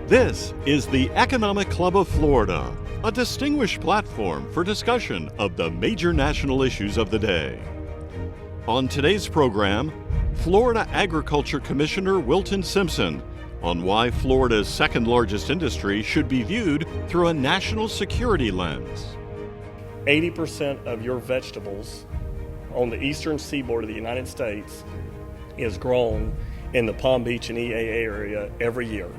This is the Economic Club of Florida, a distinguished platform for discussion of the major national issues of the day. On today's program, Florida Agriculture Commissioner Wilton Simpson on why Florida's second largest industry should be viewed through a national security lens. 80% of your vegetables on the eastern seaboard of the United States is grown in the Palm Beach and EAA area every year.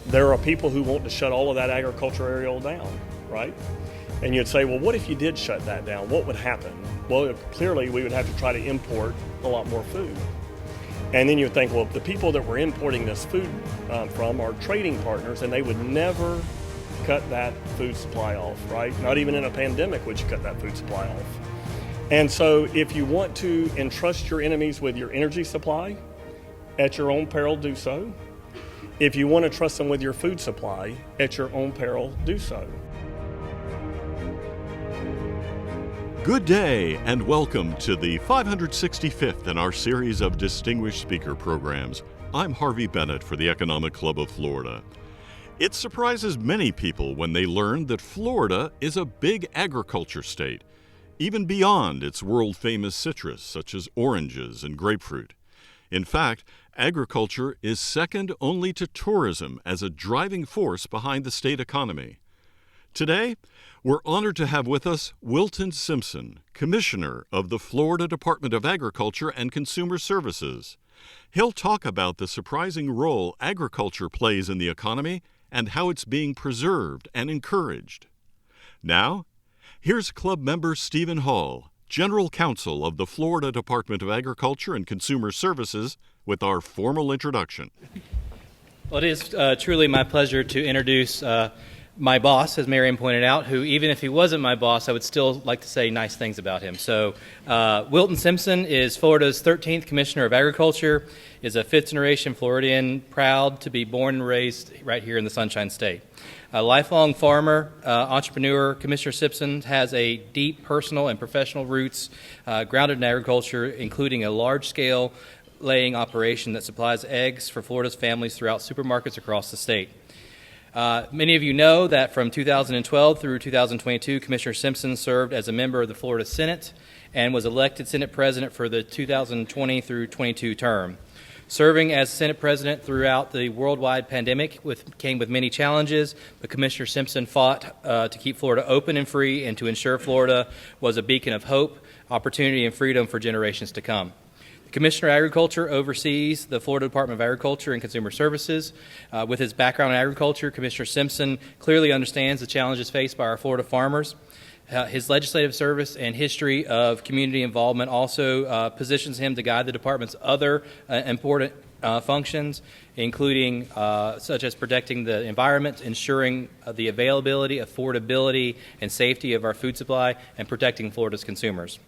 There are people who want to shut all of that agriculture area down, right? And you'd say, well, what if you did shut that down? What would happen? Well, clearly we would have to try to import a lot more food. And then you'd think, well, the people that we're importing this food from are trading partners, and they would never cut that food supply off, right? Not even in a pandemic would you cut that food supply off. And so if you want to entrust your enemies with your energy supply, at your own peril, do so. If you want to trust them with your food supply, at your own peril, do so. Good day and welcome to the 565th in our series of distinguished speaker programs. I'm Harvey Bennett for the Economic Club of Florida. It surprises many people when they learn that Florida is a big agriculture state, even beyond its world-famous citrus such as oranges and grapefruit. In fact, agriculture is second only to tourism as a driving force behind the state economy. Today, we're honored to have with us Wilton Simpson, Commissioner of the Florida Department of Agriculture and Consumer Services. He'll talk about the surprising role agriculture plays in the economy and how it's being preserved and encouraged. Now, here's club member Stephen Hall, General Counsel of the Florida Department of Agriculture and Consumer Services, with our formal introduction. Well, it is truly my pleasure to introduce my boss, as Marion pointed out, who, even if he wasn't my boss, I would still like to say nice things about him. So, Wilton Simpson is Florida's 13th Commissioner of Agriculture, is a fifth-generation Floridian, proud to be born and raised right here in the Sunshine State. A lifelong farmer, entrepreneur, Commissioner Simpson has a deep personal and professional roots grounded in agriculture, including a large-scale laying operation that supplies eggs for Florida's families throughout supermarkets across the state. Many of you know that from 2012 through 2022, Commissioner Simpson served as a member of the Florida Senate and was elected Senate President for the 2020 through 22 term. Serving as Senate President throughout the worldwide pandemic came with many challenges, but Commissioner Simpson fought to keep Florida open and free and to ensure Florida was a beacon of hope, opportunity, and freedom for generations to come. The Commissioner of Agriculture oversees the Florida Department of Agriculture and Consumer Services. With his background in agriculture, Commissioner Simpson clearly understands the challenges faced by our Florida farmers. His legislative service and history of community involvement also positions him to guide the department's other important functions, including such as protecting the environment, ensuring the availability, affordability, and safety of our food supply, and protecting Florida's consumers.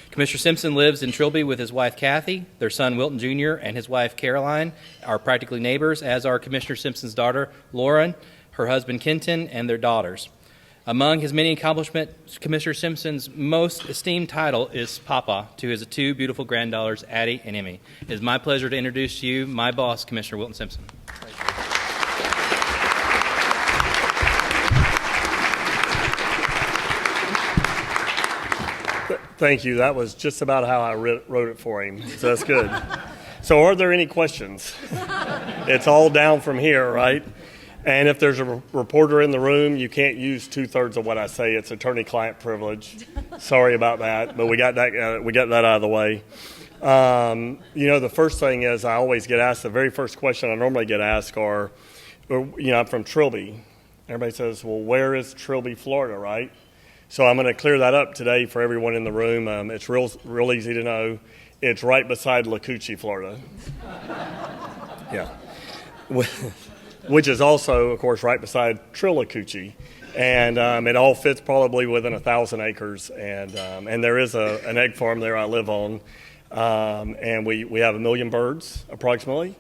Commissioner Simpson lives in Trilby with his wife, Kathy. Their son, Wilton Jr., and his wife, Caroline, are practically neighbors, as are Commissioner Simpson's daughter, Lauren, her husband, Kenton, and their daughters. Among his many accomplishments, Commissioner Simpson's most esteemed title is Papa to his two beautiful granddaughters, Addie and Emmy. It is my pleasure to introduce to you my boss, Commissioner Wilton Simpson. Thank you. That was just about how I wrote it for him, so that's good. So are there any questions? It's all down from here, right? And if there's a reporter in the room, you can't use 2/3 of what I say. It's attorney-client privilege. Sorry about that, but we got that out of the way. The first thing is I always get asked, the very first question I normally get asked are, I'm from Trilby. Everybody says, well, where is Trilby, Florida, right? So I'm going to clear that up today for everyone in the room. It's real easy to know. It's right beside La Cucci, Florida. Yeah. Which is also, of course, right beside Trillacucci. And it all fits probably within 1,000 acres. And there is an egg farm there I live on. And we have 1 million birds, approximately.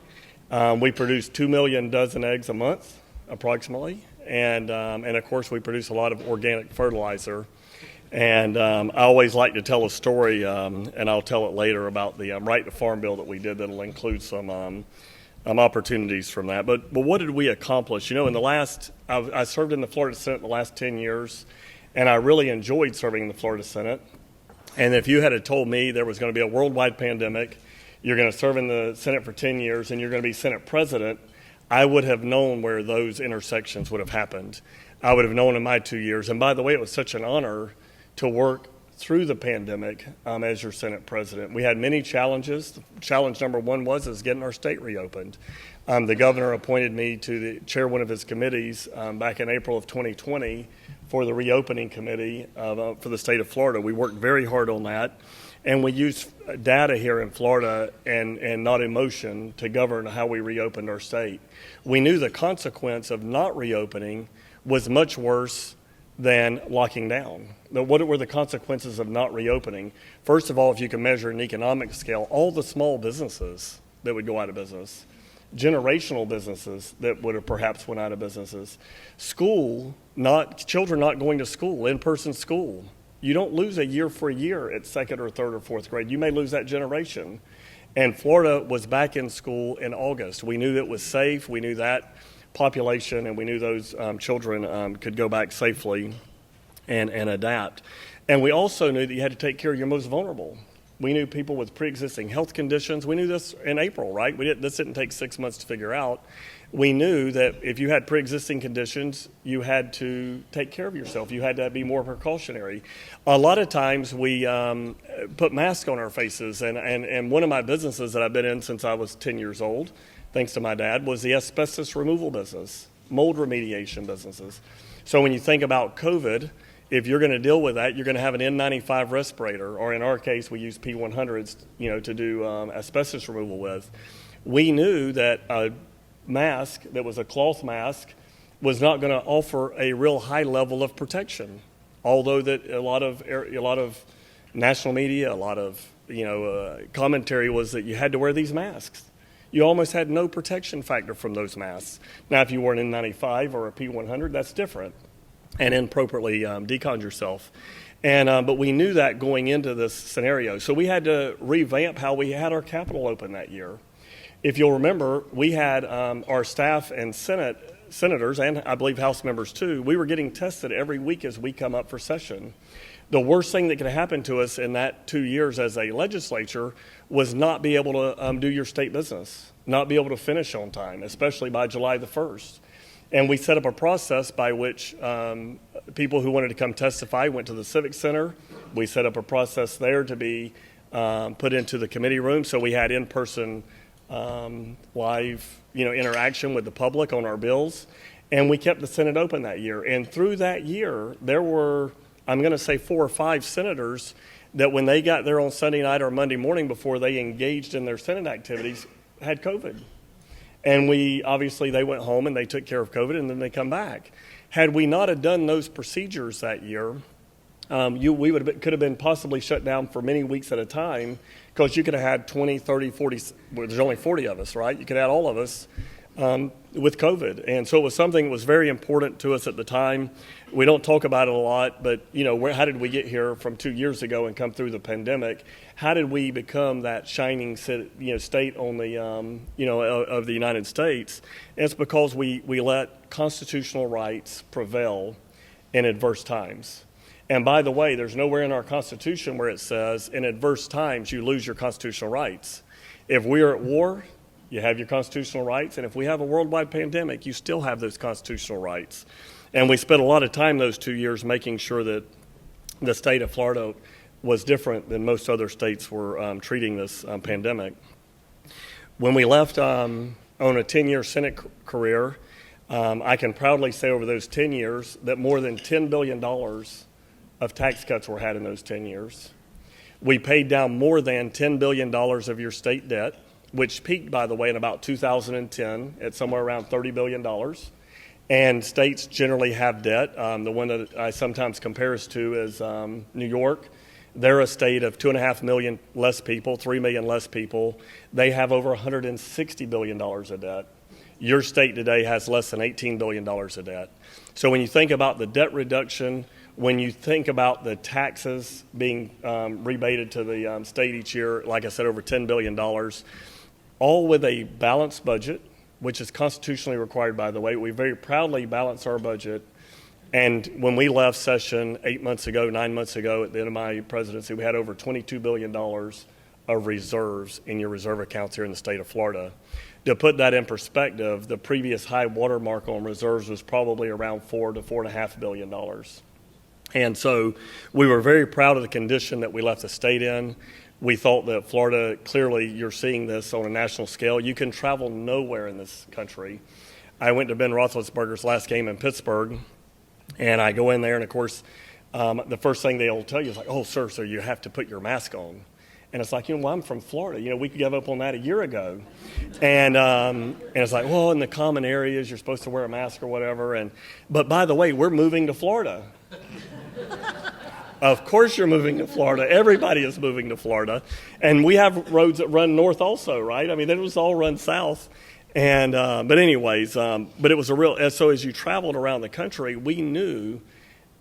We produce 2 million dozen eggs a month, approximately. And of course, we produce a lot of organic fertilizer. And I always like to tell a story, and I'll tell it later, about the Right to Farm bill that we did that'll include some opportunities from that. But what did we accomplish? In the last, I served in the Florida Senate the last 10 years, and I really enjoyed serving in the Florida Senate. And if you had told me there was going to be a worldwide pandemic, you're going to serve in the Senate for 10 years, and you're going to be Senate president, I would have known where those intersections would have happened. I would have known in my 2 years. And by the way, it was such an honor to work through the pandemic as your Senate president. We had many challenges. Challenge number one was getting our state reopened. The governor appointed me to chair one of his committees back in April of 2020 for the reopening committee for the state of Florida. We worked very hard on that, and we used data here in Florida and not emotion to govern how we reopened our state. We knew the consequence of not reopening was much worse than locking down. What were the consequences of not reopening? First of all, if you can measure an economic scale, all the small businesses that would go out of business, generational businesses that would have perhaps went out of businesses, children not going to school, in-person school. You don't lose a year for a year at second or third or fourth grade. You may lose that generation. And Florida was back in school in August. We knew it was safe. We knew that population, and we knew those children could go back safely and adapt. And we also knew that you had to take care of your most vulnerable. We knew people with pre-existing health conditions. We knew this in April, right? This didn't take 6 months to figure out. We knew that if you had pre-existing conditions, you had to take care of yourself. You had to be more precautionary. A lot of times we put masks on our faces, and one of my businesses that I've been in since I was 10 years old, thanks to my dad, was the asbestos removal business, mold remediation businesses. So when you think about COVID, if you're going to deal with that, you're going to have an N95 respirator, or in our case, we use P100s, to do asbestos removal with. We knew that a mask that was a cloth mask was not going to offer a real high level of protection, although that a lot of national media, a lot of commentary was that you had to wear these masks. You almost had no protection factor from those masks. Now, if you wore an N95 or a P100, that's different, and inappropriately deconned yourself. But we knew that going into this scenario. So we had to revamp how we had our Capitol open that year. If you'll remember, we had our staff and senators, and I believe House members too, we were getting tested every week as we come up for session. The worst thing that could happen to us in that 2 years as a legislature was not be able to do your state business, not be able to finish on time, especially by July the 1st. And we set up a process by which people who wanted to come testify went to the Civic Center. We set up a process there to be put into the committee room, so we had in-person live interaction with the public on our bills. And we kept the Senate open that year. And through that year, there were, I'm going to say 4 or 5 senators that when they got there on Sunday night or Monday morning before they engaged in their Senate activities had COVID. And they went home and they took care of COVID, and then they come back. Had we not have done those procedures that year, we could have been possibly shut down for many weeks at a time, because you could have had 20, 30, 40, there's only 40 of us, right? You could have all of us with COVID. And so it was something that was very important to us at the time. We don't talk about it a lot, but, how did we get here from 2 years ago and come through the pandemic? How did we become that shining state on the, of the United States? And it's because we let constitutional rights prevail in adverse times. And by the way, there's nowhere in our Constitution where it says in adverse times you lose your constitutional rights. If we are at war, you have your constitutional rights, and if we have a worldwide pandemic, you still have those constitutional rights. And we spent a lot of time those 2 years making sure that the state of Florida was different than most other states were treating this pandemic. When we left on a 10-year Senate career, I can proudly say over those 10 years that more than $10 billion of tax cuts were had in those 10 years. We paid down more than $10 billion of your state debt, which peaked, by the way, in about 2010 at somewhere around $30 billion. And states generally have debt. The one that I sometimes compare us to is New York. They're a state of 2.5 million less people, 3 million less people. They have over $160 billion of debt. Your state today has less than $18 billion of debt. So when you think about the debt reduction, when you think about the taxes being rebated to the state each year, like I said, over $10 billion, all with a balanced budget, which is constitutionally required, by the way. We very proudly balance our budget. And when we left session 9 months ago, at the end of my presidency, we had over $22 billion of reserves in your reserve accounts here in the state of Florida. To put that in perspective, the previous high watermark on reserves was probably around $4 to $4.5 billion. And so we were very proud of the condition that we left the state in. We thought that Florida, clearly you're seeing this on a national scale. You can travel nowhere in this country. I went to Ben Roethlisberger's last game in Pittsburgh, and I go in there, and of course, the first thing they'll tell you is like, oh, sir, so you have to put your mask on. And it's like, well, I'm from Florida. We gave up on that a year ago. And it's like, well, in the common areas, you're supposed to wear a mask or whatever. But by the way, we're moving to Florida. Of course you're moving to Florida. Everybody is moving to Florida. And we have roads that run north also, right? I mean, they just all run south. And but anyways, but it was so as you traveled around the country, we knew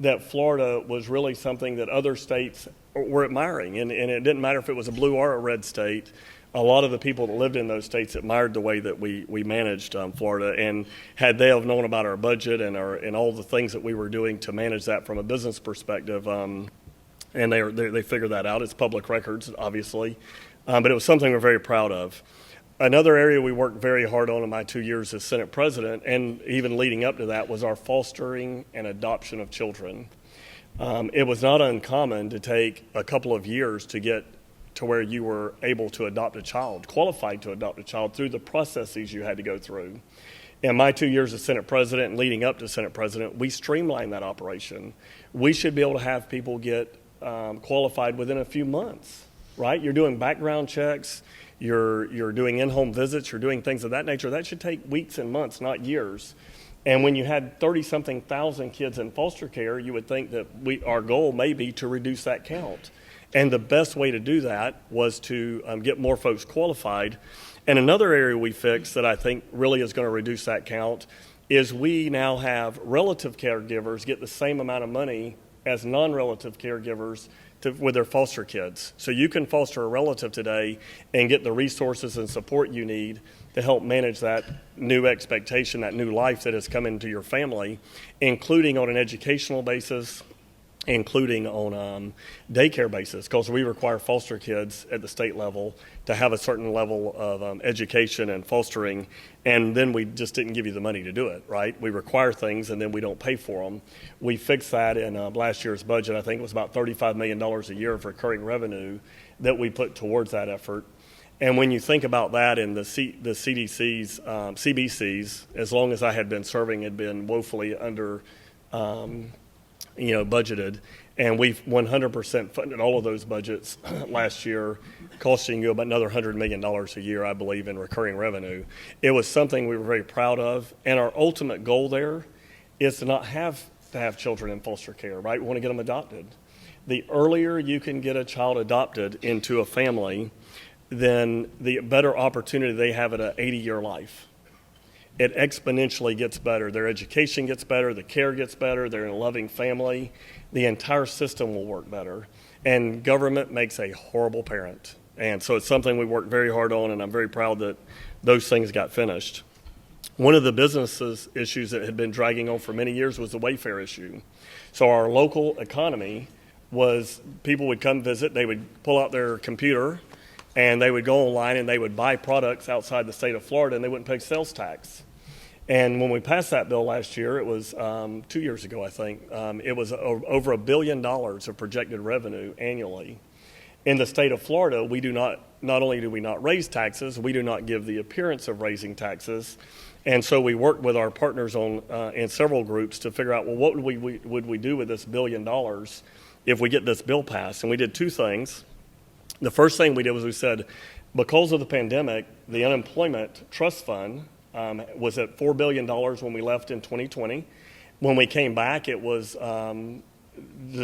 that Florida was really something that other states were admiring. And it didn't matter if it was a blue or a red state. A lot of the people that lived in those states admired the way that we managed Florida. And had they have known about our budget and all the things that we were doing to manage that from a business perspective, and they figured that out. It's public records, obviously. But it was something we're very proud of. Another area we worked very hard on in my 2 years as Senate President, and even leading up to that, was our fostering and adoption of children. It was not uncommon to take a couple of years to get to where you were able to adopt a child, qualified to adopt a child through the processes you had to go through. In my 2 years as Senate President and leading up to Senate President, we streamlined that operation. We should be able to have people get qualified within a few months, right? You're doing background checks, you're doing in-home visits, you're doing things of that nature. That should take weeks and months, not years. And when you had 30-something thousand kids in foster care, you would think that our goal may be to reduce that count. And the best way to do that was to get more folks qualified. And another area we fixed that I think really is going to reduce that count is we now have relative caregivers get the same amount of money as non-relative caregivers with their foster kids. So you can foster a relative today and get the resources and support you need to help manage that new expectation, that new life that has come into your family, including on an educational basis, including on daycare basis, because we require foster kids at the state level to have a certain level of education and fostering, and then we just didn't give you the money to do it, right? We require things, and then we don't pay for them. We fixed that in last year's budget. I think it was about $35 million a year of recurring revenue that we put towards that effort. And when you think about that, and the CDC's, CBC's, as long as I had been serving, had been woefully under budgeted, and we've 100% funded all of those budgets last year, costing you about another $100 million a year, I believe, in recurring revenue. It was something we were very proud of, and our ultimate goal there is to not have to have children in foster care, right? We want to get them adopted. The earlier you can get a child adopted into a family, then the better opportunity they have at an 80-year life. It exponentially gets better. Their education gets better, the care gets better, they're in a loving family. The entire system will work better. And government makes a horrible parent. And so it's something we worked very hard on, and I'm very proud that those things got finished. One of the businesses issues that had been dragging on for many years was the Wayfair issue. So our local economy was people would come visit, they would pull out their computer, and they would go online and they would buy products outside the state of Florida, and they wouldn't pay sales tax. And when we passed that bill last year, it was 2 years ago, I think, it was over $1 billion of projected revenue annually. In the state of Florida, we do not only do we not raise taxes, we do not give the appearance of raising taxes. And so we worked with our partners in several groups to figure out, well, what would we do with this $1 billion if we get this bill passed? And we did two things. The first thing we did was we said, because of the pandemic, the unemployment trust fund was at $4 billion when we left in 2020. When we came back, it was the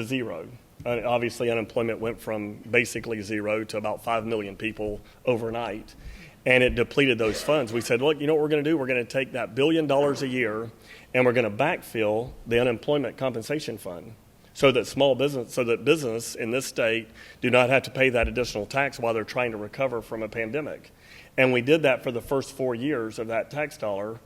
zero. Obviously, unemployment went from basically zero to about 5 million people overnight, and it depleted those funds. We said, look, you know what we're going to do? We're going to take that $1 billion a year, and we're going to backfill the unemployment compensation fund so that business in this state do not have to pay that additional tax while they're trying to recover from a pandemic. And we did that for the first 4 years of that tax dollar.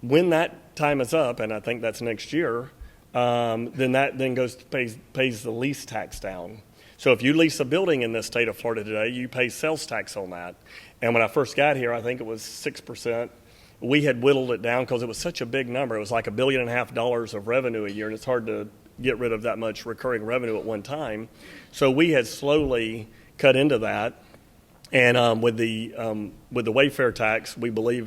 When that time is up, and I think that's next year, then that then goes to pays the lease tax down. So if you lease a building in this state of Florida today, you pay sales tax on that. And when I first got here, I think it was 6%. We had whittled it down because it was such a big number. It was like $1.5 billion of revenue a year, and it's hard to get rid of that much recurring revenue at one time. So we had slowly cut into that. And with the Wayfair tax,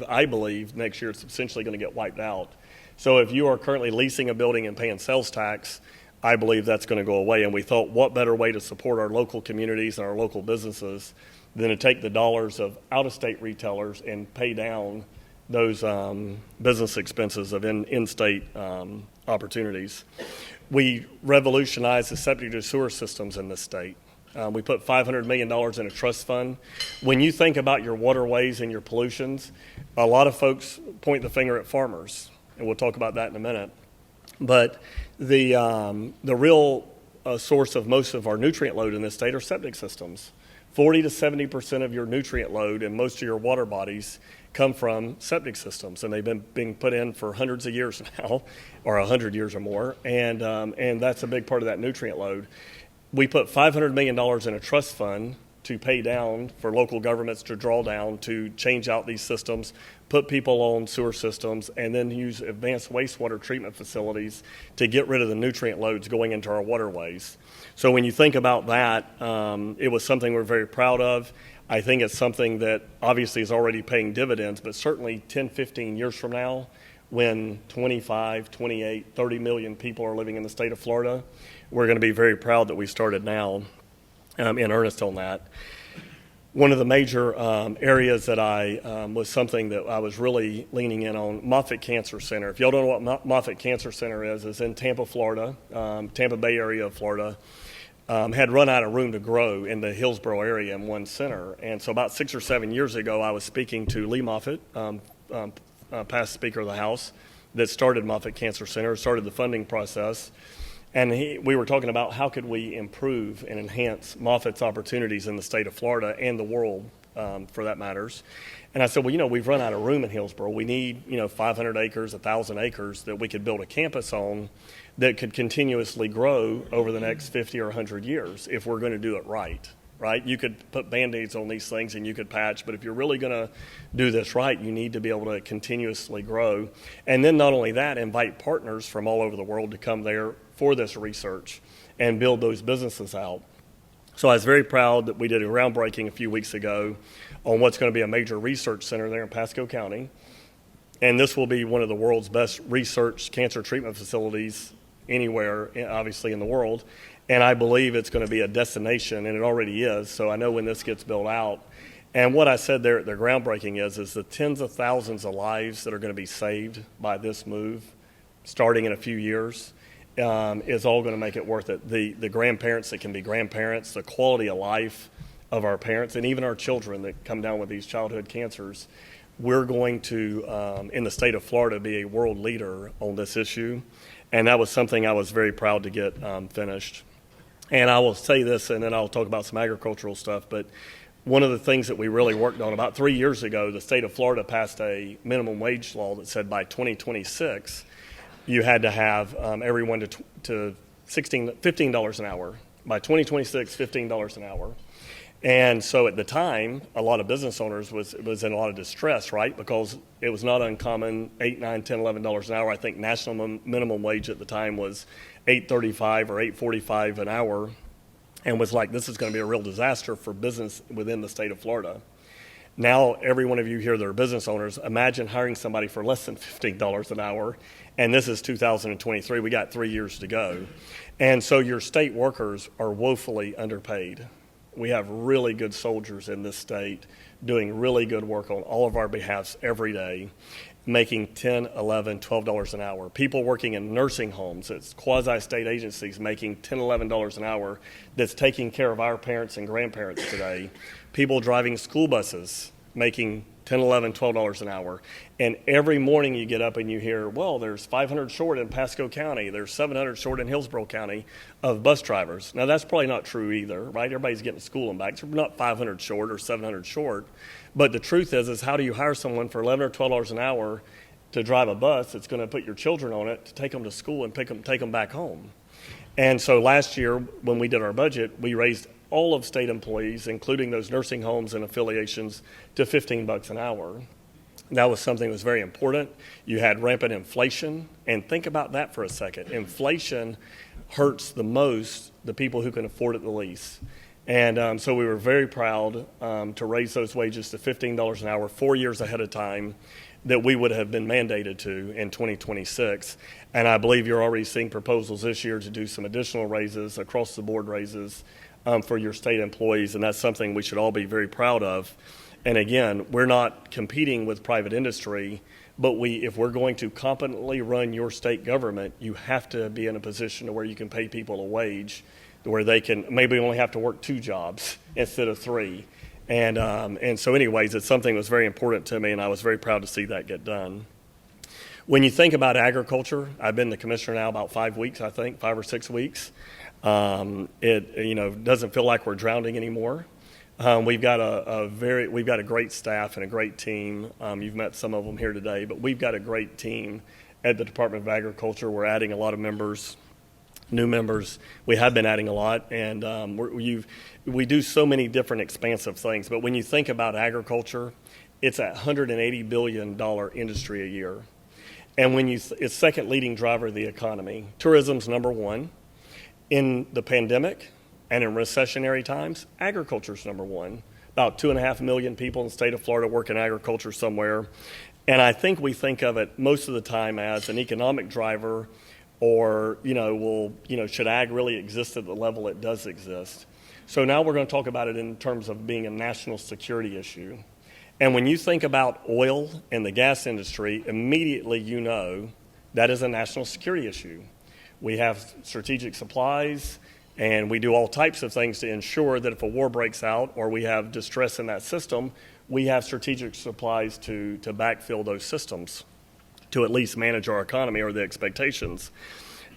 I believe next year it's essentially going to get wiped out. So if you are currently leasing a building and paying sales tax, I believe that's going to go away. And we thought, what better way to support our local communities and our local businesses than to take the dollars of out-of-state retailers and pay down those business expenses of in-state opportunities. We revolutionized the septic to sewer systems in this state. We put $500 million in a trust fund. When you think about your waterways and your pollutions, a lot of folks point the finger at farmers, and we'll talk about that in a minute. But the real source of most of our nutrient load in this state are septic systems. 40 to 70% of your nutrient load and most of your water bodies come from septic systems, and they've been being put in for hundreds of years now, or 100 years or more, and that's a big part of that nutrient load. We put $500 million in a trust fund to pay down for local governments to draw down to change out these systems, put people on sewer systems, and then use advanced wastewater treatment facilities to get rid of the nutrient loads going into our waterways. So when you think about that, it was something we're very proud of. I think it's something that obviously is already paying dividends, but certainly 10, 15 years from now, when 25, 28, 30 million people are living in the state of Florida, we're going to be very proud that we started now in earnest on that. One of the major areas that was something that I was really leaning in on, Moffitt Cancer Center. If y'all don't know what Moffitt Cancer Center is in Tampa, Florida, Tampa Bay area of Florida. Had run out of room to grow in the Hillsborough area in one center. And so about 6 or 7 years ago, I was speaking to Lee Moffitt, past Speaker of the House, that started Moffitt Cancer Center, started the funding process. And we were talking about how could we improve and enhance Moffitt's opportunities in the state of Florida and the world, for that matters. And I said, well, we've run out of room in Hillsborough. We need, 500 acres, 1,000 acres that we could build a campus on that could continuously grow over the next 50 or 100 years if we're going to do it right? You could put Band-Aids on these things and you could patch, but if you're really going to do this right, you need to be able to continuously grow. And then not only that, invite partners from all over the world to come there for this research and build those businesses out. So I was very proud that we did a groundbreaking a few weeks ago on what's going to be a major research center there in Pasco County. And this will be one of the world's best research cancer treatment facilities anywhere, obviously, in the world. And I believe it's going to be a destination, and it already is. So I know when this gets built out. And what I said there at the groundbreaking is the tens of thousands of lives that are going to be saved by this move, starting in a few years, is all going to make it worth it. The grandparents that can be grandparents, the quality of life of our parents, and even our children that come down with these childhood cancers. We're going to, in the state of Florida, be a world leader on this issue. And that was something I was very proud to get finished. And I will say this, and then I'll talk about some agricultural stuff, but one of the things that we really worked on, about 3 years ago, the state of Florida passed a minimum wage law that said by 2026, you had to have everyone to $15 an hour. By 2026, $15 an hour. And so at the time, a lot of business owners was in a lot of distress, right? Because it was not uncommon, $8, $9, $10, $11 an hour. I think national minimum wage at the time was $8.35 or $8.45 an hour, and was like, this is going to be a real disaster for business within the state of Florida. Now, every one of you here that are business owners, imagine hiring somebody for less than $15 an hour, and this is 2023. We got 3 years to go. And so your state workers are woefully underpaid. We have really good soldiers in this state doing really good work on all of our behalfs every day, making $10, $11, $12 an hour. People working in nursing homes, it's quasi-state agencies making $10, $11 an hour that's taking care of our parents and grandparents today. People driving school buses making $10, $11, $12 an hour. And every morning you get up and you hear, well, there's 500 short in Pasco County, there's 700 short in Hillsborough County of bus drivers. Now, that's probably not true either, right? Everybody's getting to school and back, so we're not 500 short or 700 short. But the truth is how do you hire someone for $11 or $12 an hour to drive a bus that's going to put your children on it to take them to school and take them back home? And so last year, when we did our budget, we raised all of state employees, including those nursing homes and affiliations, to $15 an hour. That was something that was very important. You had rampant inflation, and think about that for a second. Inflation hurts the most the people who can afford it the least. And so we were very proud to raise those wages to $15 an hour 4 years ahead of time that we would have been mandated to in 2026. And I believe you're already seeing proposals this year to do some additional raises, across the board raises, for your state employees, and that's something we should all be very proud of. And again, we're not competing with private industry, but if we're going to competently run your state government, you have to be in a position to where you can pay people a wage, where they can maybe only have to work 2 jobs instead of 3. And so anyways, it's something that was very important to me, and I was very proud to see that get done. When you think about agriculture, I've been the commissioner now about 5 weeks, I think, 5 or 6 weeks. It doesn't feel like we're drowning anymore. We've got a great staff and a great team. You've met some of them here today, but we've got a great team at the Department of Agriculture. We're adding a lot of members, new members. We have been adding a lot, and we do so many different expansive things. But when you think about agriculture, it's a $180 billion industry a year, and it's second leading driver of the economy. Tourism's number 1. In the pandemic and in recessionary times, agriculture's number 1. About 2.5 million people in the state of Florida work in agriculture somewhere. And I think we think of it most of the time as an economic driver, or, should ag really exist at the level it does exist? So now we're going to talk about it in terms of being a national security issue. And when you think about oil and the gas industry, immediately you know that is a national security issue. We have strategic supplies, and we do all types of things to ensure that if a war breaks out or we have distress in that system, we have strategic supplies to backfill those systems, to at least manage our economy or the expectations.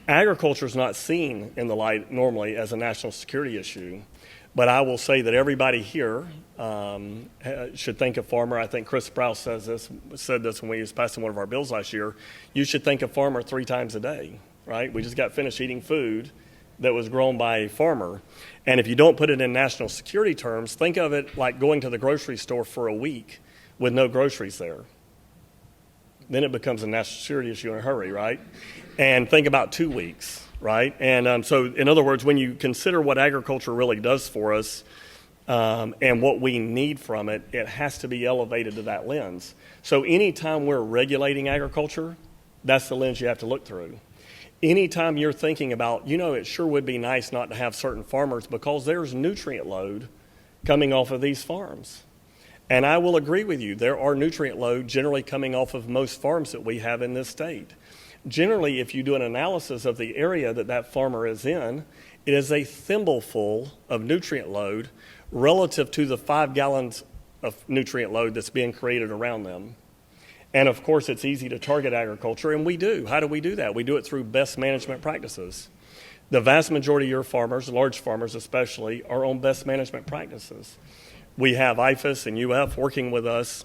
Agriculture is not seen in the light normally as a national security issue, but I will say that everybody here should think of farmer. I think Chris Sprouse said this when we was passing one of our bills last year. You should think of farmer 3 times a day. Right? We just got finished eating food that was grown by a farmer. And if you don't put it in national security terms, think of it like going to the grocery store for a week with no groceries there. Then it becomes a national security issue in a hurry, right? And think about 2 weeks, right? And so in other words, when you consider what agriculture really does for us and what we need from it, it has to be elevated to that lens. So anytime we're regulating agriculture, that's the lens you have to look through. Anytime you're thinking about, it sure would be nice not to have certain farmers because there's nutrient load coming off of these farms. And I will agree with you, there are nutrient load generally coming off of most farms that we have in this state. Generally, if you do an analysis of the area that farmer is in, it is a thimbleful of nutrient load relative to the 5 gallons of nutrient load that's being created around them. And of course, it's easy to target agriculture, and we do. How do we do that? We do it through best management practices. The vast majority of your farmers, large farmers especially, are on best management practices. We have IFAS and UF working with us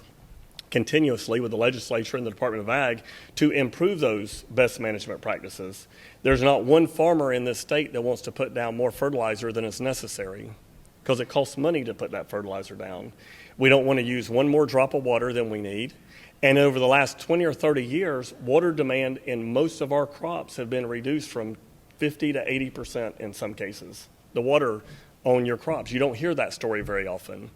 continuously with the legislature and the Department of Ag to improve those best management practices. There's not one farmer in this state that wants to put down more fertilizer than is necessary because it costs money to put that fertilizer down. We don't want to use one more drop of water than we need. And over the last 20 or 30 years, water demand in most of our crops have been reduced from 50 to 80% in some cases. The water on your crops. You don't hear that story very often.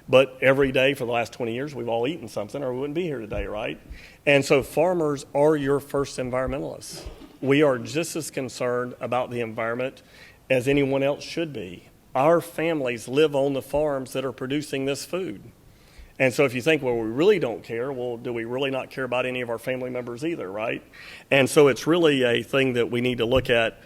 But every day for the last 20 years, we've all eaten something or we wouldn't be here today, right? And so farmers are your first environmentalists. We are just as concerned about the environment as anyone else should be. Our families live on the farms that are producing this food. And so if you think, well, we really don't care, well, do we really not care about any of our family members either, right? And so it's really a thing that we need to look at,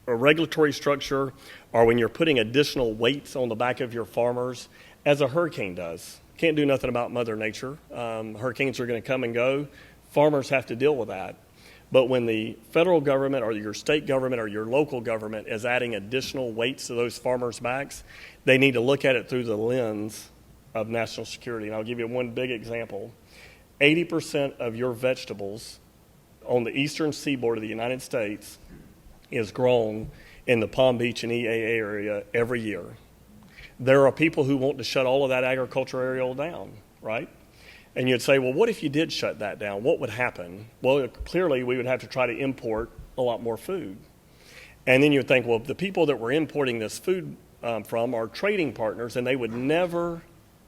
a regulatory structure, or when you're putting additional weights on the back of your farmers, as a hurricane does. Can't do nothing about Mother Nature. Hurricanes are going to come and go. Farmers have to deal with that. But when the federal government or your state government or your local government is adding additional weights to those farmers' backs, they need to look at it through the lens of national security. And I'll give you one big example. 80% of your vegetables on the eastern seaboard of the United States is grown in the Palm Beach and EAA area every year. There are people who want to shut all of that agriculture area down, right? And you'd say, well, what if you did shut that down? What would happen? Well, clearly we would have to try to import a lot more food. And then you would think, well, the people that we're importing this food from are trading partners, and they would never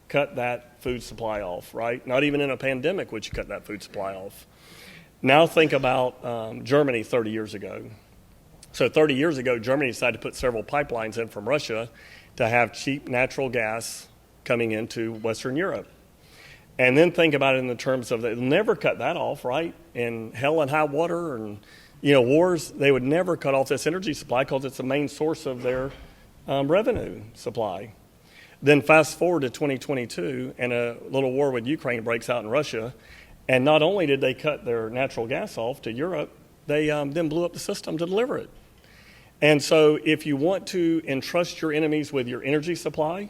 cut that food supply off, right? Not even in a pandemic would you cut that food supply off. Now think about Germany 30 years ago. So 30 years ago, Germany decided to put several pipelines in from Russia to have cheap natural gas coming into Western Europe. And then think about it in the terms of they'll never cut that off, right? In hell and high water and wars, they would never cut off this energy supply because it's the main source of their revenue supply. Then fast forward to 2022, and a little war with Ukraine breaks out in Russia, and not only did they cut their natural gas off to Europe, they then blew up the system to deliver it. And so if you want to entrust your enemies with your energy supply,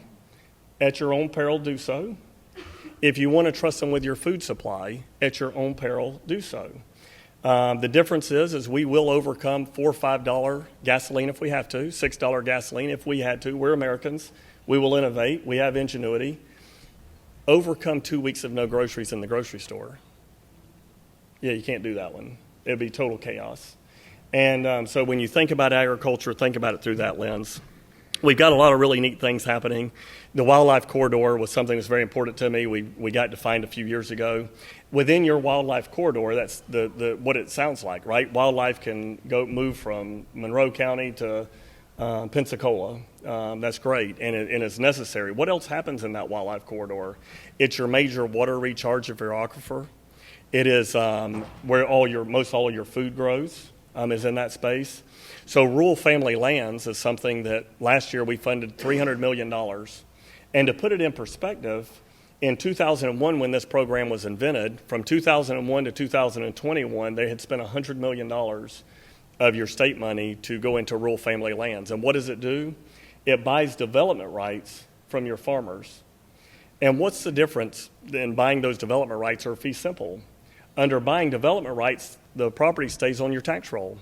at your own peril, do so. If you want to trust them with your food supply, at your own peril, do so. The difference is we will overcome $4 or $5 gasoline if we have to, $6 gasoline if we had to. We're Americans. We will innovate. We have ingenuity. Overcome 2 weeks of no groceries in the grocery store. Yeah, you can't do that one. It would be total chaos. And so when you think about agriculture, think about it through that lens. We've got a lot of really neat things happening. The wildlife corridor was something that's very important to me. We got defined a few years ago. Within your wildlife corridor, that's the what it sounds like, right? Wildlife can move from Monroe County to Pensacola. That's great, and it's necessary. What else happens in that wildlife corridor? It's your major water recharge of your aquifer. It is where all your food grows. Is in that space. So rural family lands is something that last year we funded $300 million. And to put it in perspective, in 2001 when this program was invented, from 2001 to 2021, they had spent $100 million of your state money to go into rural family lands. And what does it do? It buys development rights from your farmers. And what's the difference in buying those development rights or fee simple? Under buying development rights, the property stays on your tax roll.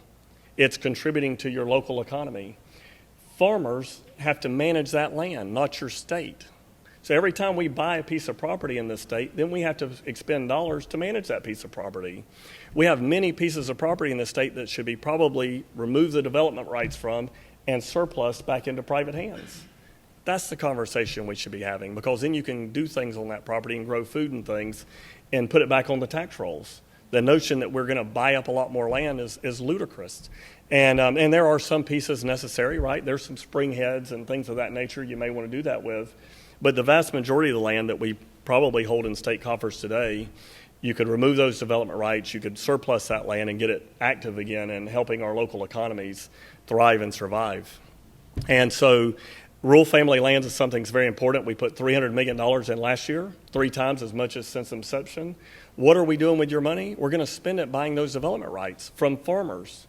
It's contributing to your local economy. Farmers have to manage that land, not your state. So every time we buy a piece of property in this state, then we have to expend dollars to manage that piece of property. We have many pieces of property in the state that should be probably remove the development rights from and surplus back into private hands. That's the conversation we should be having, because then you can do things on that property and grow food and things and put it back on the tax rolls. The notion that we're going to buy up a lot more land is ludicrous. And there are some pieces necessary, right? There's some spring heads and things of that nature you may want to do that with. But the vast majority of the land that we probably hold in state coffers today, you could remove those development rights, you could surplus that land and get it active again and helping our local economies thrive and survive. And so rural family lands is something that's very important. We put $300 million in last year, 3 times as much as since inception. What are we doing with your money? We're going to spend it buying those development rights from farmers.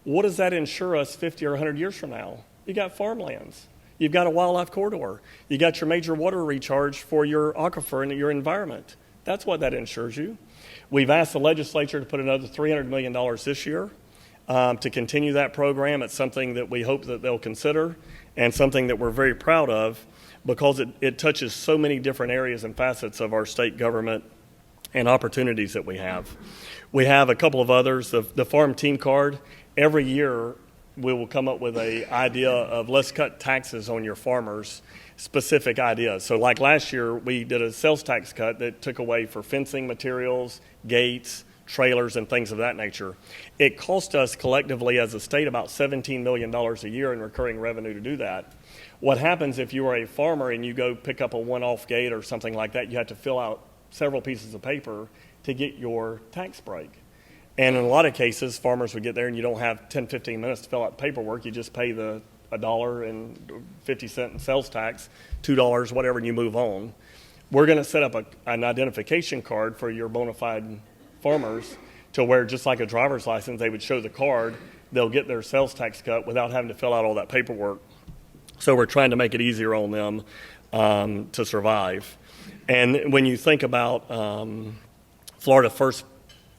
What does that ensure us 50 or 100 years from now? You got farmlands. You've got a wildlife corridor. You got your major water recharge for your aquifer and your environment. That's what that ensures you. We've asked the legislature to put another $300 million this year to continue that program. It's something that we hope that they'll consider and something that we're very proud of because it touches so many different areas and facets of our state government and opportunities that we have. We have a couple of others. The Farm Team Card, every year we will come up with an idea of let's cut taxes on your farmers, specific ideas. So like last year, we did a sales tax cut that took away for fencing materials, gates, trailers, and things of that nature. It cost us collectively as a state about $17 million a year in recurring revenue to do that. What happens if you are a farmer and you go pick up a one-off gate or something like that, you have to fill out several pieces of paper to get your tax break. And in a lot of cases, farmers would get there and you don't have 10, 15 minutes to fill out paperwork. You just pay the $1.50 in sales tax, $2, whatever, and you move on. we're going to set up an identification card for your bona fide farmers to where, just like a driver's license, they would show the card, they'll get their sales tax cut without having to fill out all that paperwork. So we're trying to make it easier on them to survive. And when you think about Florida First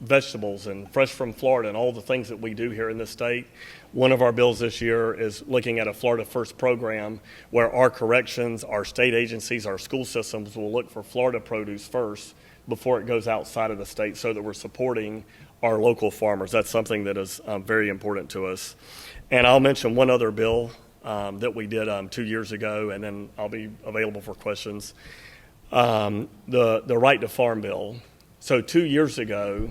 vegetables and fresh from Florida and all the things that we do here in this state, one of our bills this year is looking at a Florida First program where our corrections, our state agencies, our school systems will look for Florida produce first before it goes outside of the state, so that we're supporting our local farmers. That's something that is very important to us. And I'll mention one other bill that we did 2 years ago, and then I'll be available for questions. The Right to Farm bill. So 2 years ago,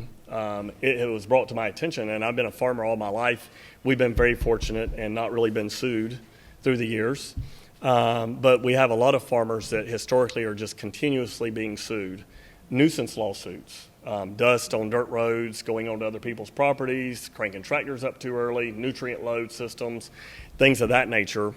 it was brought to my attention, and I've been a farmer all my life. We've been very fortunate and not really been sued through the years. But we have a lot of farmers that historically are just continuously being sued. Nuisance lawsuits, dust on dirt roads, going onto other people's properties, cranking tractors up too early, nutrient load systems, things of that nature.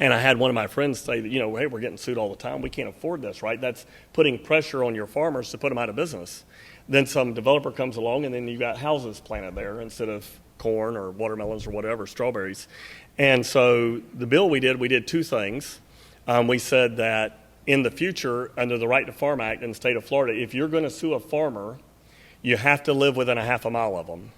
And I had one of my friends say that, hey, we're getting sued all the time. We can't afford this, right? That's putting pressure on your farmers to put them out of business. Then some developer comes along, and then you got houses planted there instead of corn or watermelons or whatever, strawberries. And so the bill we did two things. We said that in the future, under the Right to Farm Act in the state of Florida, if you're going to sue a farmer, you have to live within a half a mile of them.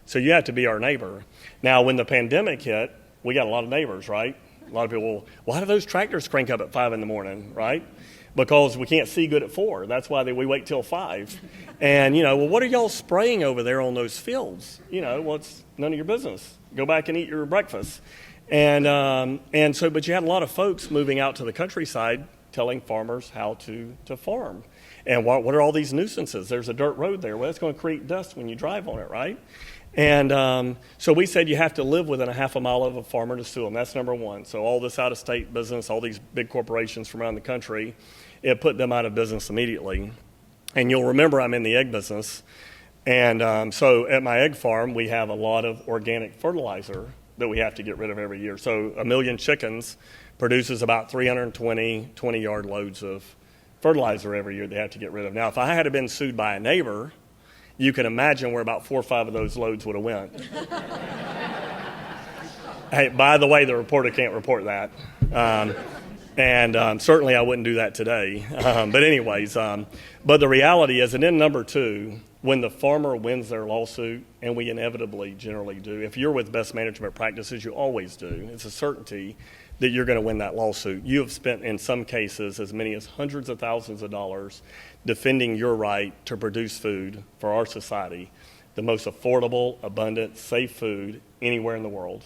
So you have to be our neighbor. Now, when the pandemic hit, we got a lot of neighbors, right? A lot of people, well, how do those tractors crank up at 5 in the morning, right? Because we can't see good at 4. That's why we wait till 5. And, well, what are y'all spraying over there on those fields? Well, it's none of your business. Go back and eat your breakfast. But you had a lot of folks moving out to the countryside telling farmers how to farm. And what are all these nuisances? There's a dirt road there. Well, it's going to create dust when you drive on it, right? And so we said you have to live within a half a mile of a farmer to sue them. That's number one. So all this out-of-state business, all these big corporations from around the country, it put them out of business immediately. And you'll remember I'm in the egg business. And so at my egg farm, we have a lot of organic fertilizer that we have to get rid of every year. So 1 million chickens produces about 320 20-yard loads of fertilizer every year they have to get rid of. Now, if I had been sued by a neighbor, you can imagine where about 4 or 5 of those loads would have went. Hey, by the way, the reporter can't report that. Certainly I wouldn't do that today. But the reality is, and then number 2, when the farmer wins their lawsuit, and we inevitably generally do, if you're with best management practices, you always do. It's a certainty that you're going to win that lawsuit. You have spent, in some cases, as many as hundreds of thousands of dollars defending your right to produce food for our society, the most affordable, abundant, safe food anywhere in the world.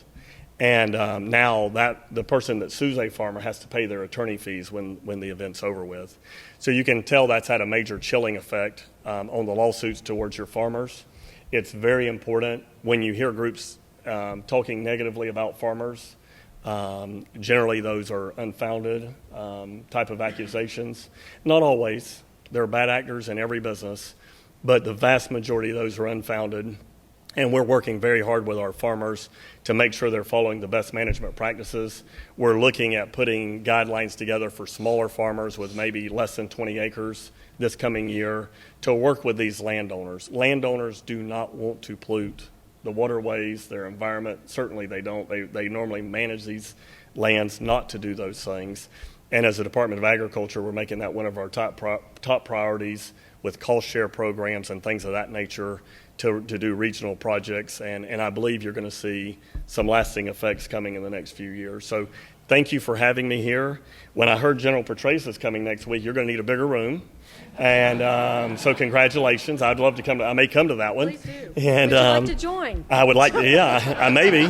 And now that the person that sues a farmer has to pay their attorney fees when the event's over with. So you can tell that's had a major chilling effect on the lawsuits towards your farmers. It's very important when you hear groups talking negatively about farmers. Generally, those are unfounded type of accusations. Not always. There are bad actors in every business, but the vast majority of those are unfounded. And we're working very hard with our farmers to make sure they're following the best management practices. We're looking at putting guidelines together for smaller farmers with maybe less than 20 acres this coming year to work with these landowners. Landowners do not want to pollute the waterways, their environment. Certainly they don't. They normally manage these lands not to do those things. And as a Department of Agriculture, we're making that one of our top priorities with cost share programs and things of that nature to do regional projects. And I believe you're going to see some lasting effects coming in the next few years. So thank you for having me here. When I heard General Petraeus is coming next week, you're going to need a bigger room. And so congratulations. I'd love to come. I may come to that one. Please do. And, would you like to join? I would like to, yeah, maybe.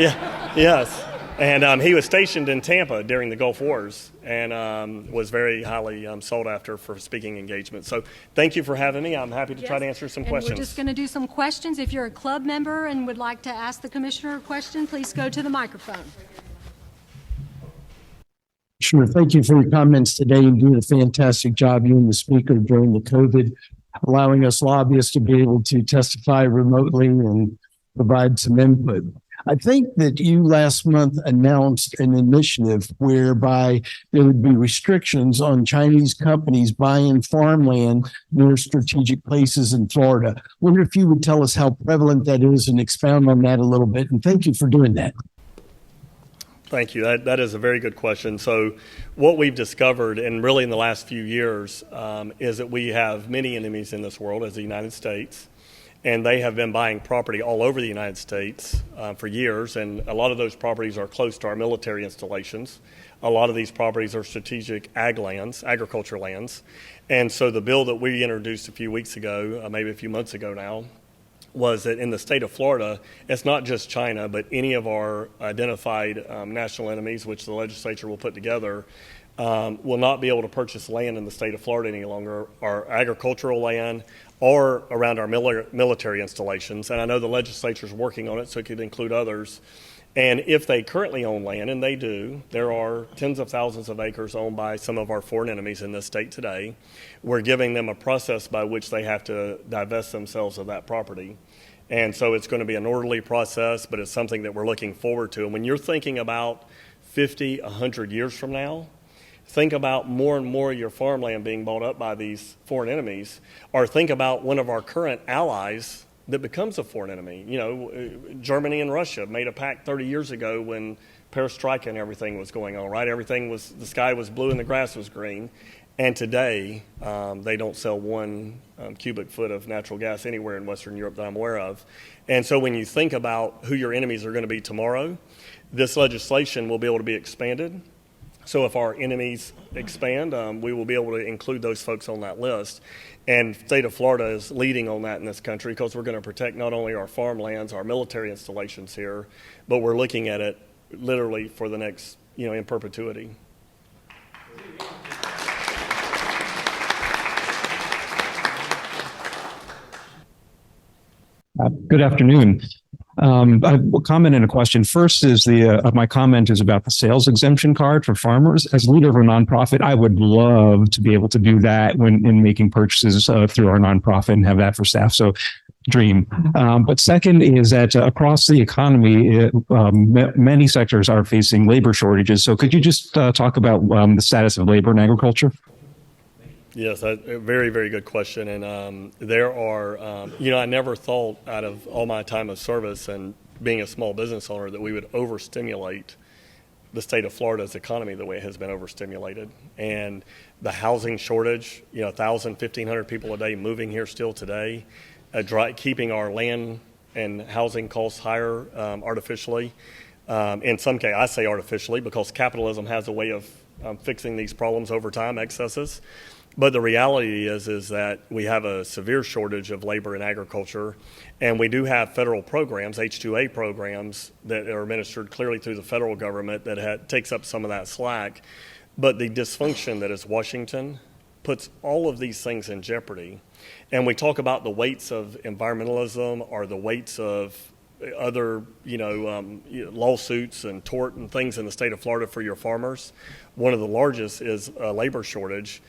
Yeah, yes. And he was stationed in Tampa during the Gulf Wars and was very highly sought after for speaking engagements. So thank you for having me. I'm happy to try to answer some questions. We're just going to do some questions. If you're a club member and would like to ask the commissioner a question, please go to the microphone. Sure. Thank you for your comments today. You did a fantastic job, you and the speaker, during the COVID, allowing us lobbyists to be able to testify remotely and provide some input. I think that you last month announced an initiative whereby there would be restrictions on Chinese companies buying farmland near strategic places in Florida. Wonder if you would tell us how prevalent that is and expound on that a little bit. And thank you for doing that. Thank you. That is a very good question. So what we've discovered, and really in the last few years, is that we have many enemies in this world as the United States, and they have been buying property all over the United States for years, and a lot of those properties are close to our military installations. A lot of these properties are strategic ag lands, agriculture lands, and so the bill that we introduced a few weeks ago, maybe a few months ago now, was that in the state of Florida, it's not just China, but any of our identified national enemies, which the legislature will put together, will not be able to purchase land in the state of Florida any longer, our agricultural land or around our military installations. And I know the legislature is working on it, so it could include others. And if they currently own land, and they do, there are tens of thousands of acres owned by some of our foreign enemies in this state today. We're giving them a process by which they have to divest themselves of that property. And so it's going to be an orderly process, but it's something that we're looking forward to. And when you're thinking about 50, 100 years from now, think about more and more of your farmland being bought up by these foreign enemies, or think about one of our current allies that becomes a foreign enemy. You know, Germany and Russia made a pact 30 years ago when perestroika and everything was going on, right? The sky was blue and the grass was green. And today, they don't sell one cubic foot of natural gas anywhere in Western Europe that I'm aware of. And so when you think about who your enemies are going to be tomorrow, this legislation will be able to be expanded. So if our enemies expand, we will be able to include those folks on that list. And the state of Florida is leading on that in this country because we're going to protect not only our farmlands, our military installations here, but we're looking at it literally for the next, in perpetuity. Good afternoon. I have a comment and a question. First is my comment is about the sales exemption card for farmers. As leader of a nonprofit, I would love to be able to do that when in making purchases through our nonprofit and have that for staff. So dream. But second is that across the economy, many sectors are facing labor shortages. So could you just talk about the status of labor in agriculture? Yes, a very, very good question. And there are, I never thought out of all my time of service and being a small business owner that we would overstimulate the state of Florida's economy the way it has been overstimulated. And the housing shortage, 1,000, 1,500 people a day moving here still today, keeping our land and housing costs higher artificially. In some cases, I say artificially because capitalism has a way of fixing these problems over time, excesses. But the reality is that we have a severe shortage of labor in agriculture, and we do have federal programs, H-2A programs, that are administered clearly through the federal government that takes up some of that slack. But the dysfunction that is Washington puts all of these things in jeopardy. And we talk about the weights of environmentalism or the weights of other, lawsuits and tort and things in the state of Florida for your farmers. One of the largest is a labor shortage.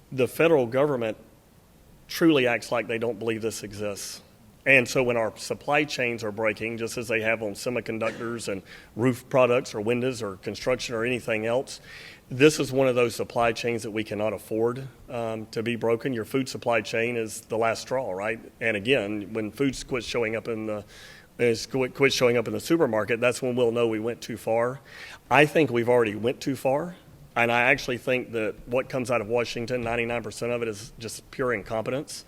The federal government truly acts like they don't believe this exists. And so when our supply chains are breaking, just as they have on semiconductors and roof products or windows or construction or anything else, this is one of those supply chains that we cannot afford to be broken. Your food supply chain is the last straw, right? And again, when food quits showing up in the supermarket, that's when we'll know we went too far. I think we've already went too far. And I actually think that what comes out of Washington, 99% of it is just pure incompetence.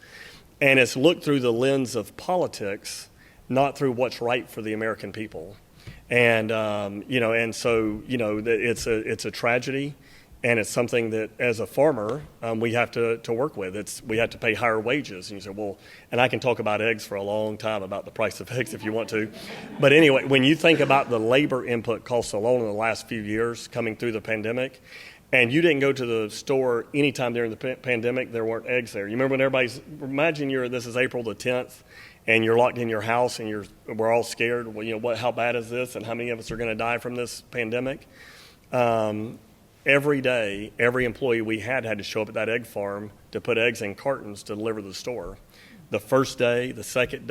And it's looked through the lens of politics, not through what's right for the American people. And, it's a tragedy. And it's something that, as a farmer, we have to work with. We have to pay higher wages. And you say, well, and I can talk about eggs for a long time, about the price of eggs if you want to. But anyway, when you think about the labor input costs alone in the last few years coming through the pandemic, and you didn't go to the store anytime during the pandemic, there weren't eggs there. You remember when imagine this is April the 10th, and you're locked in your house, and we're all scared. Well, how bad is this, and how many of us are going to die from this pandemic? Every day, every employee we had to show up at that egg farm to put eggs in cartons to deliver to the store. the first day, the second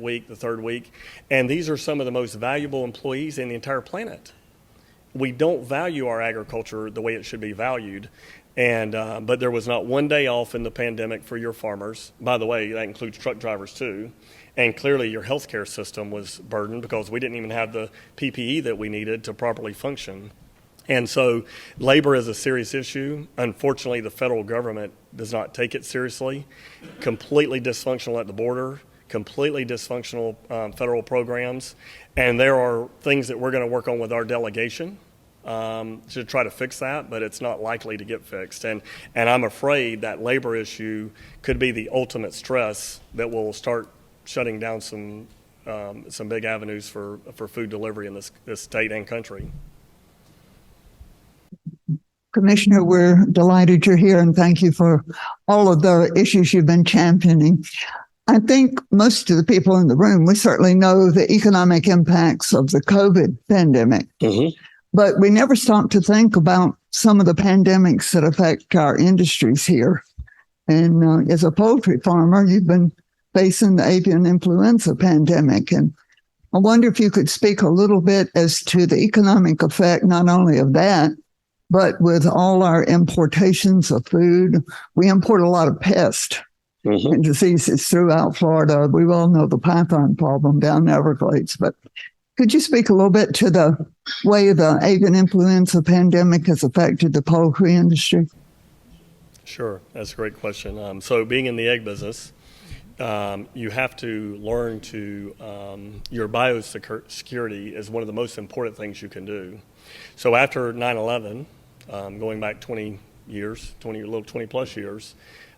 week, the third week. And these are some of the most valuable employees in the entire planet. We don't value our agriculture the way it should be valued. But there was not one day off in the pandemic for your farmers. By the way, that includes truck drivers too. And clearly your healthcare system was burdened because we didn't even have the PPE that we needed to properly function. And so labor is a serious issue. Unfortunately, the federal government does not take it seriously. Completely dysfunctional at the border, completely dysfunctional federal programs. And there are things that we're going to work on with our delegation to try to fix that, but it's not likely to get fixed. And I'm afraid that labor issue could be the ultimate stress that will start shutting down some big avenues for food delivery in this state and country. Commissioner, we're delighted you're here, and thank you for all of the issues you've been championing. I think most of the people in the room, we certainly know the economic impacts of the COVID pandemic, but we never stop to think about some of the pandemics that affect our industries here. And as a poultry farmer, you've been facing the avian influenza pandemic, and I wonder if you could speak a little bit as to the economic effect, not only of that, but with all our importations of food. We import a lot of pests and diseases throughout Florida. We all know the python problem down in Everglades, but could you speak a little bit to the way the avian influenza pandemic has affected the poultry industry? Sure, that's a great question. So being in the egg business, you have to learn to, your biosecurity is one of the most important things you can do. So after 9/11, going back 20 plus years,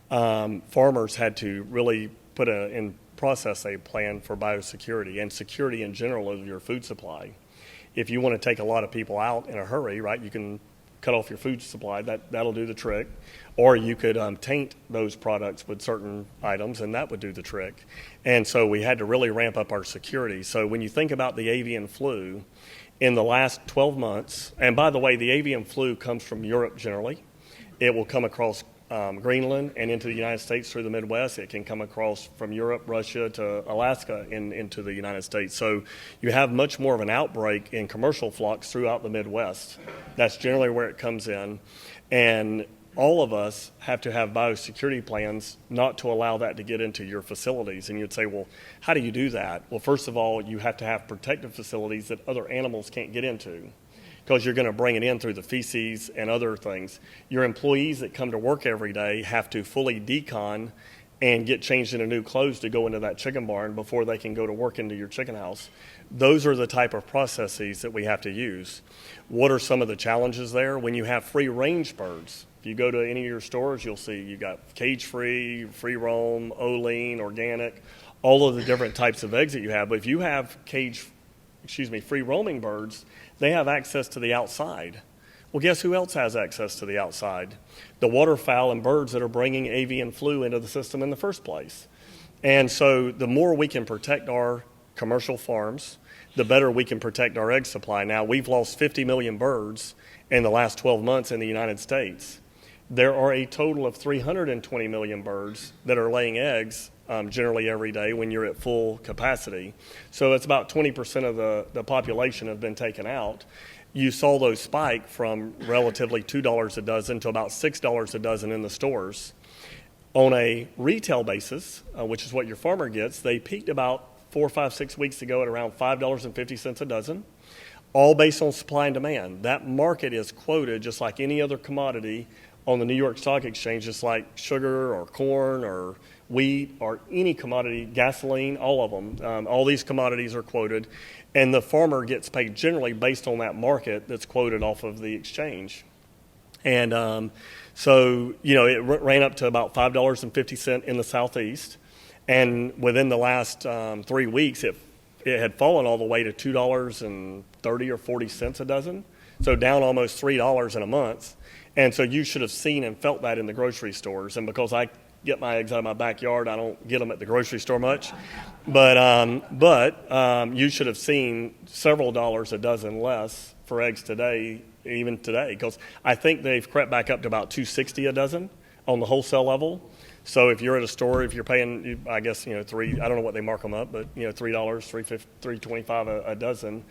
farmers had to really put in process a plan for biosecurity and security in general of your food supply. If you want to take a lot of people out in a hurry, right, you can cut off your food supply, that'll do the trick. Or you could taint those products with certain items, and that would do the trick. And so we had to really ramp up our security. So when you think about the avian flu, in the last 12 months, and by the way, the avian flu comes from Europe generally. It will come across Greenland and into the United States through the Midwest. It can come across from Europe, Russia to Alaska into the United States. So you have much more of an outbreak in commercial flocks throughout the Midwest. That's generally where it comes in. And all of us have to have biosecurity plans not to allow that to get into your facilities. And you'd say, well, how do you do that? Well, first of all, you have to have protective facilities that other animals can't get into, because you're going to bring it in through the feces and other things. Your employees that come to work every day have to fully decon and get changed into new clothes to go into that chicken barn before they can go to work into your chicken house. Those are the type of processes that we have to use. What are some of the challenges there? When you have free-range birds, if you go to any of your stores, you'll see you got cage-free, free-roam, Olean, organic, all of the different types of eggs that you have. But if you have free-roaming birds, they have access to the outside. Well, guess who else has access to the outside? The waterfowl and birds that are bringing avian flu into the system in the first place. And so the more we can protect our commercial farms, the better we can protect our egg supply. Now, we've lost 50 million birds in the last 12 months in the United States. There are a total of 320 million birds that are laying eggs generally every day when you're at full capacity. So it's about 20% of the population have been taken out. You saw those spike from relatively $2 a dozen to about $6 a dozen in the stores. On a retail basis, which is what your farmer gets, they peaked about 4, 5, 6 weeks ago at around $5.50 a dozen, all based on supply and demand. That market is quoted just like any other commodity on the New York Stock Exchange, just like sugar or corn or wheat or any commodity, gasoline, all of them. All these commodities are quoted, and the farmer gets paid generally based on that market that's quoted off of the exchange. And so, it ran up to about $5.50 in the Southeast, and within the last 3 weeks, it had fallen all the way to $2.30 or 40 cents a dozen, so down almost $3 in a month. And so you should have seen and felt that in the grocery stores. And because I get my eggs out of my backyard, I don't get them at the grocery store much. But you should have seen several dollars a dozen less for eggs today, even today, because I think they've crept back up to about $2.60 a dozen on the wholesale level. So if you're at a store, if you're paying, I guess, I don't know what they mark them up, but, $3, $3.25 a dozen.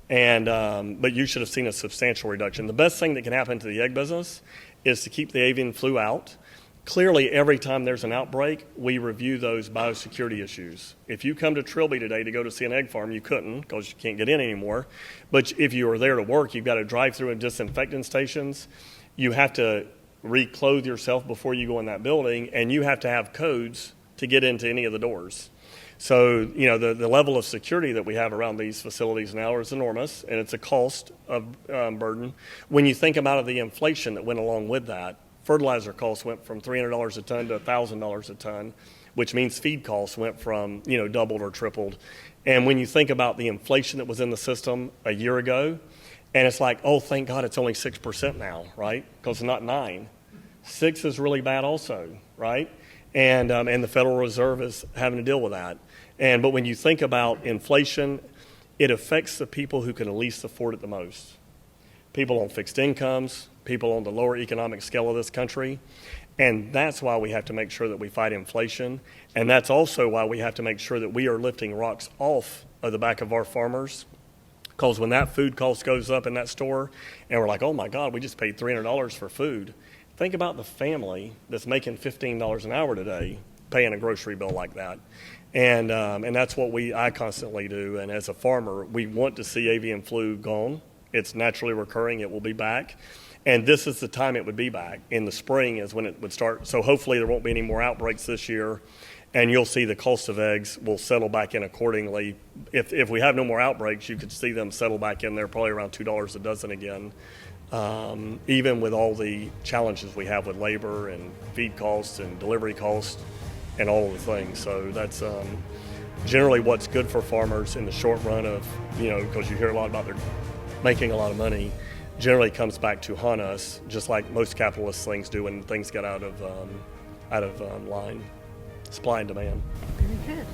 And, but you should have seen a substantial reduction. The best thing that can happen to the egg business is to keep the avian flu out. Clearly, every time there's an outbreak, we review those biosecurity issues. If you come to Trilby today to go to see an egg farm, you couldn't because you can't get in anymore. But if you were there to work, you've got to drive through and disinfectant stations. You have to reclothe yourself before you go in that building, and you have to have codes to get into any of the doors. So, the level of security that we have around these facilities now is enormous, and it's a cost of burden. When you think about the inflation that went along with that, fertilizer costs went from $300 a ton to $1,000 a ton, which means feed costs went from, doubled or tripled. And when you think about the inflation that was in the system a year ago, and it's like, oh, thank God it's only 6% now, right? Because it's not 9. 6 is really bad also, right? And the Federal Reserve is having to deal with that. But when you think about inflation, it affects the people who can at least afford it the most. People on fixed incomes, people on the lower economic scale of this country. And that's why we have to make sure that we fight inflation. And that's also why we have to make sure that we are lifting rocks off of the back of our farmers. Because when that food cost goes up in that store, and we're like, oh my God, we just paid $300 for food. Think about the family that's making $15 an hour today, paying a grocery bill like that. And that's what I constantly do. And as a farmer, we want to see avian flu gone. It's naturally recurring. It will be back. And this is the time it would be back. In the spring is when it would start. So hopefully there won't be any more outbreaks this year. And you'll see the cost of eggs will settle back in accordingly. If we have no more outbreaks, you could see them settle back in there probably around $2 a dozen again, even with all the challenges we have with labor and feed costs and delivery costs and all of the things. So that's generally what's good for farmers in the short run of, because you hear a lot about their making a lot of money, generally comes back to haunt us, just like most capitalist things do when things get out of line, supply and demand. Very good.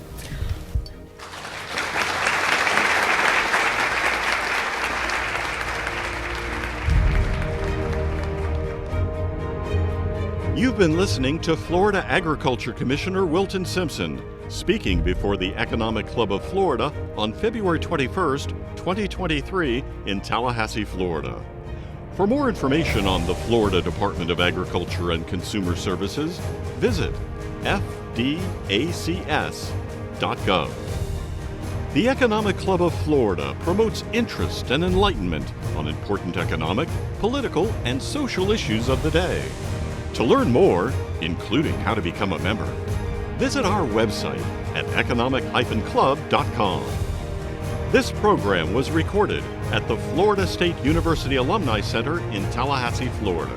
You've been listening to Florida Agriculture Commissioner Wilton Simpson speaking before the Economic Club of Florida on February 21st, 2023 in Tallahassee, Florida. For more information on the Florida Department of Agriculture and Consumer Services, visit fdacs.gov. The Economic Club of Florida promotes interest and enlightenment on important economic, political, and social issues of the day. To learn more, including how to become a member, visit our website at economic-club.com. This program was recorded at the Florida State University Alumni Center in Tallahassee, Florida.